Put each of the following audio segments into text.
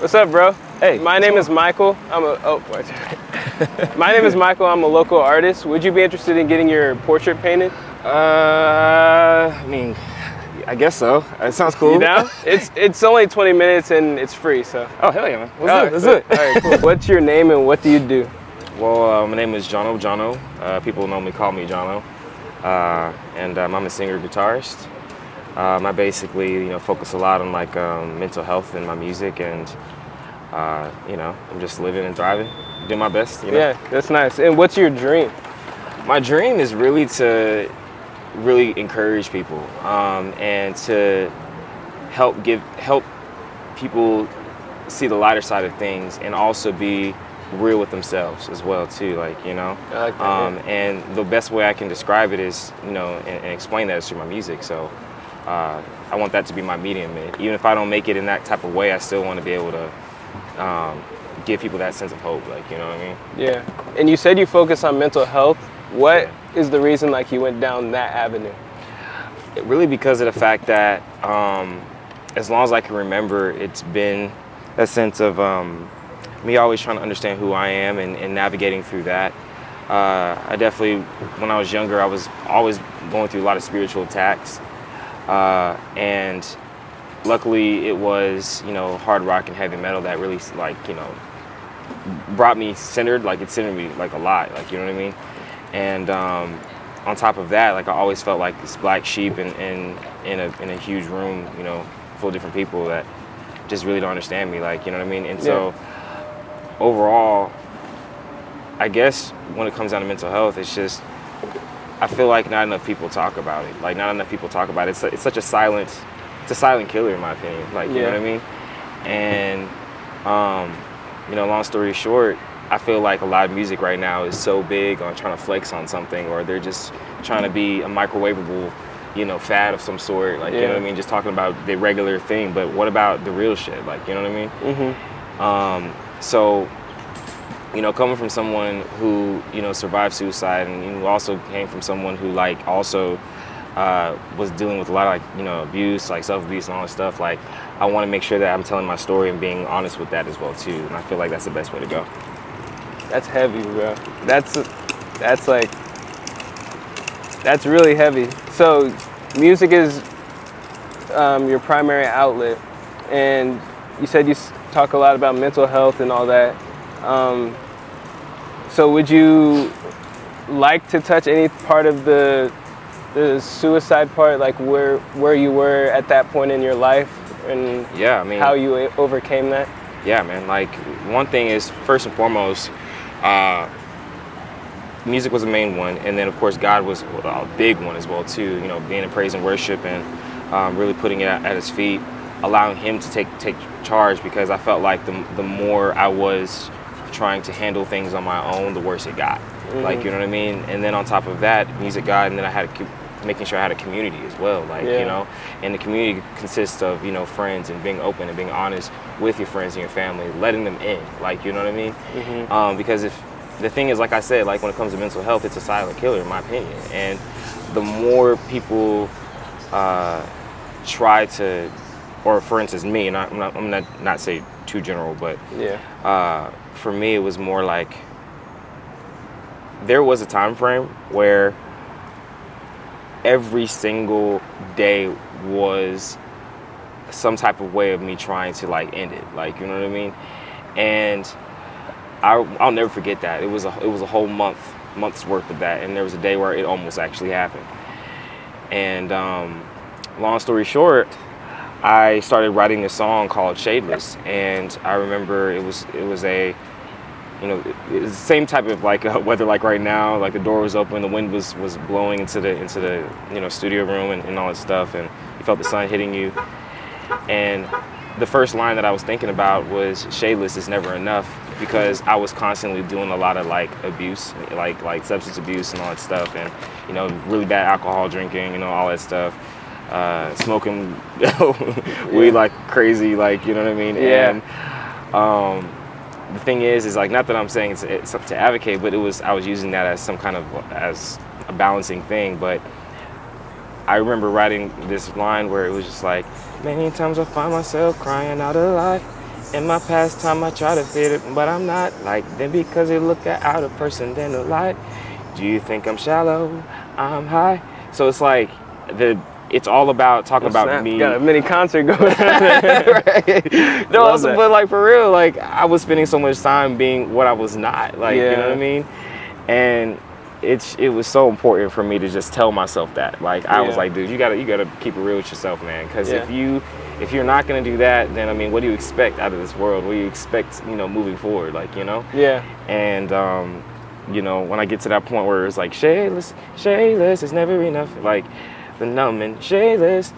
What's up, bro? Hey. My name is Michael. My name is Michael. I'm a local artist. Would you be interested in getting your portrait painted? I guess so. It sounds cool. You down? It's only 20 minutes and it's free, so. Oh, hell yeah, man. Let's do it. All right, cool. What's your name and what do you do? Well, my name is Jono. People normally call me Jono. And I'm a singer-guitarist. I basically, focus a lot on mental health in my music, and I'm just living and thriving, doing my best. Yeah, that's nice. And what's your dream? My dream is really to encourage people and to help people see the lighter side of things, and also be real with themselves as well too. I like that, yeah. And the best way I can describe it is, and explain that is through my music. So I want that to be my medium. And even if I don't make it in that type of way, I still want to be able to give people that sense of hope. You know what I mean? Yeah. And you said you focus on mental health. What is the reason you went down that avenue? Really because of the fact that as long as I can remember, it's been a sense of me always trying to understand who I am and navigating through that. I definitely, when I was younger, I was always going through a lot of spiritual attacks. And luckily it was, hard rock and heavy metal that really brought me centered. It centered me a lot, you know what I mean? And on top of that, I always felt like this black sheep in a huge room, full of different people that just really don't understand me, you know what I mean? And so overall, I guess when it comes down to mental health, it's just, I feel like not enough people talk about it. Not enough people talk about it. It's such a silent killer in my opinion. You know what I mean? And long story short, I feel like a lot of music right now is so big on trying to flex on something, or they're just trying to be a microwavable, fad of some sort. You know what I mean? Just talking about the regular thing, but what about the real shit? You know what I mean? Mm-hmm. So, coming from someone who, survived suicide, and who also came from someone who also was dealing with a lot of abuse, self-abuse and all that stuff, I want to make sure that I'm telling my story and being honest with that as well too. And I feel like that's the best way to go. That's heavy, bro. That's really heavy. So music is your primary outlet, and you said you talk a lot about mental health and all that. So would you like to touch any part of the suicide part, where you were at that point in your life, and how you overcame that? Yeah, man. One thing is, first and foremost, music was the main one, and then of course God was a big one as well too. Being in praise and worship, and really putting it at His feet, allowing Him to take charge, because I felt like the more I was trying to handle things on my own, the worse it got. Mm-hmm. You know what I mean? And then on top of that, music got, and then I had making sure I had a community as well. And the community consists of friends, and being open and being honest with your friends and your family, letting them in. You know what I mean? Mm-hmm. Because if the thing is, like I said, when it comes to mental health, it's a silent killer in my opinion. And the more people try to, or for instance me, and I'm not say too general, but for me it was more there was a time frame where every single day was some type of way of me trying to end it, you know what I mean? And I'll never forget that. It was a whole month's worth of that, and there was a day where it almost actually happened. And long story short, I started writing a song called Shadeless, and I remember it was a it was the same type of weather right now. The door was open, the wind was blowing into the studio room and all that stuff, and you felt the sun hitting you. And the first line that I was thinking about was shadeless is never enough, because I was constantly doing a lot of abuse, like substance abuse and all that stuff, and really bad alcohol drinking, all that stuff. Smoking weed like crazy, you know what I mean? Yeah. And the thing is not that I'm saying it's up to advocate, but I was using that as some kind of as a balancing thing. But I remember writing this line where it was just many times I find myself crying out a lot, In my pastime, I try to fit it, but I'm not. Like, then because they look at out a person, then a lot. Do you think I'm shallow? I'm high. So it's like it's all about talking about me. Got a mini concert going on. Right. No, also, but like for real, like I was spending so much time being what I was not. Like, you know what I mean? And it was so important for me to just tell myself that. Like I was like, dude, you gotta keep it real with yourself, man. Because if you're not gonna do that, then I mean, what do you expect out of this world? What do you expect, moving forward? Like, Yeah. And when I get to that point where it's like shayless is never enough. Like the numb and shayless,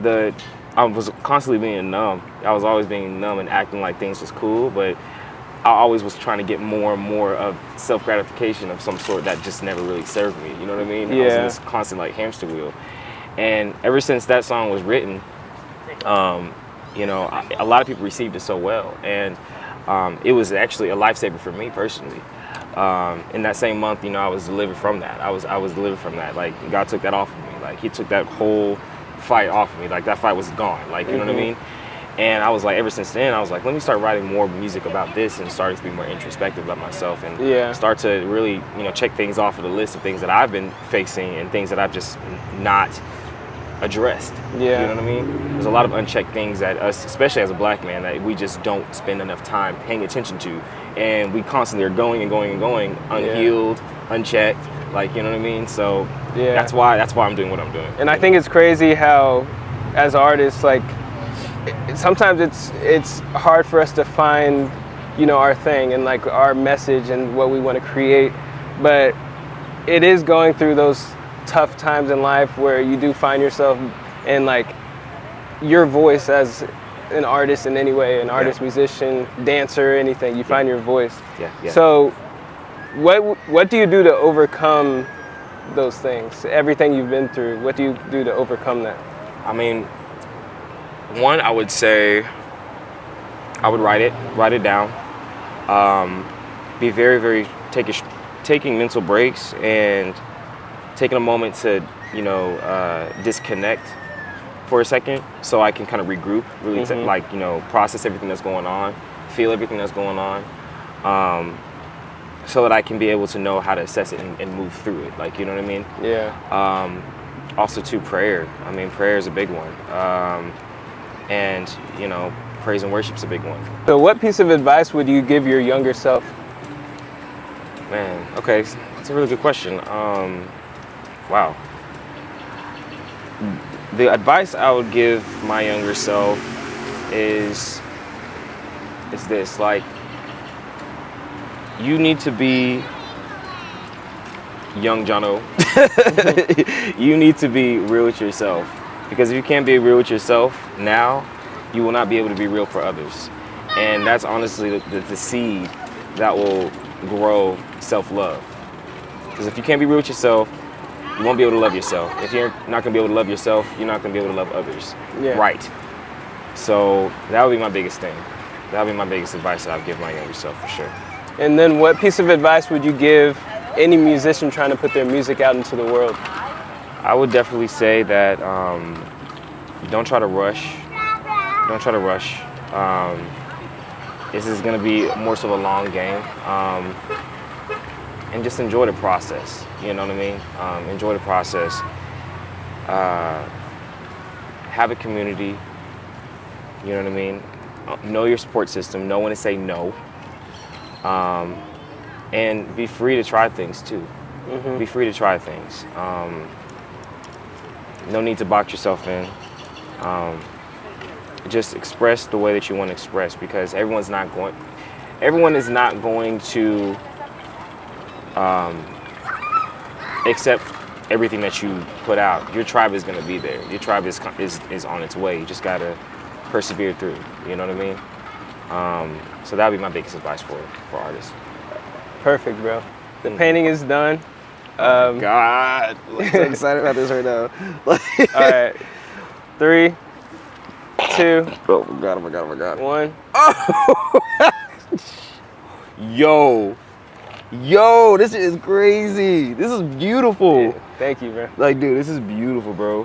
I was constantly being numb. I was always being numb and acting like things was cool, but I always was trying to get more and more of self-gratification of some sort that just never really served me. You know what I mean? Yeah. I was in this constant like hamster wheel. And ever since that song was written, a lot of people received it so well. And it was actually a lifesaver for me personally. In that same month, I was delivered from that. I was delivered from that. Like God took that off of me. Like He took that whole fight off of me. Like that fight was gone. Like, you know what I mean? And I was like, ever since then, I was like, let me start writing more music about this and starting to be more introspective about myself and start to really, check things off of the list of things that I've been facing and things that I've just not addressed. Yeah. You know what I mean? There's a lot of unchecked things that us, especially as a black man, that we just don't spend enough time paying attention to. And we constantly are going and going and going, unhealed, unchecked, like, you know what I mean? So that's why I'm doing what I'm doing. And I think it's crazy how, as artists, like, sometimes it's hard for us to find, our thing and like our message and what we want to create, but it is going through those tough times in life where you do find yourself in like your voice as an artist in any way, an artist, musician, dancer, anything. You find your voice. Yeah. So what do you do to overcome those things? Everything you've been through, what do you do to overcome that? I mean, one, I would say I would write it down. Be very, very taking mental breaks and taking a moment to, disconnect for a second so I can kind of regroup, really process everything that's going on, feel everything that's going on, so that I can be able to know how to assess it and move through it. Like, you know what I mean? Yeah. Also, too, prayer. I mean, prayer is a big one. And, praise and worship's a big one. So what piece of advice would you give your younger self? Man, okay, that's a really good question. Wow. The advice I would give my younger self is this, like, you need to be young Jono. You need to be real with yourself. Because if you can't be real with yourself now, you will not be able to be real for others. And that's honestly the seed that will grow self-love. Because if you can't be real with yourself, you won't be able to love yourself. If you're not going to be able to love yourself, you're not going to be able to love others. Yeah. Right. So that would be my biggest thing. That would be my biggest advice that I'd give my younger self for sure. And then what piece of advice would you give any musician trying to put their music out into the world? I would definitely say that don't try to rush. Don't try to rush. This is going to be more so a long game. And just enjoy the process. You know what I mean? Enjoy the process. Have a community. You know what I mean? Know your support system. Know when to say no. And be free to try things too. Be free to try things. No need to box yourself in. Just express the way that you want to express, because everyone is not going to accept everything that you put out. Your tribe is going to be there. Your tribe is on its way. You just got to persevere through. You know what I mean? So that would be my biggest advice for artists. Perfect, bro. The painting is done. God, I'm so excited about this right now. All right, 3, 2. Oh my God! Oh my God! Oh my God! 1. Oh! Yo, this is crazy. This is beautiful. Yeah, thank you, bro. Like, dude, this is beautiful, bro.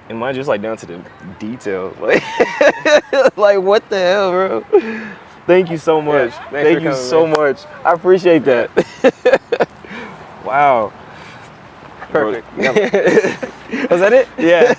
And mine just like down to the details. Like, like what the hell, bro? Thank you so much. Yeah, Thank you so much. I appreciate that. Wow. Perfect. Was that it? Yeah.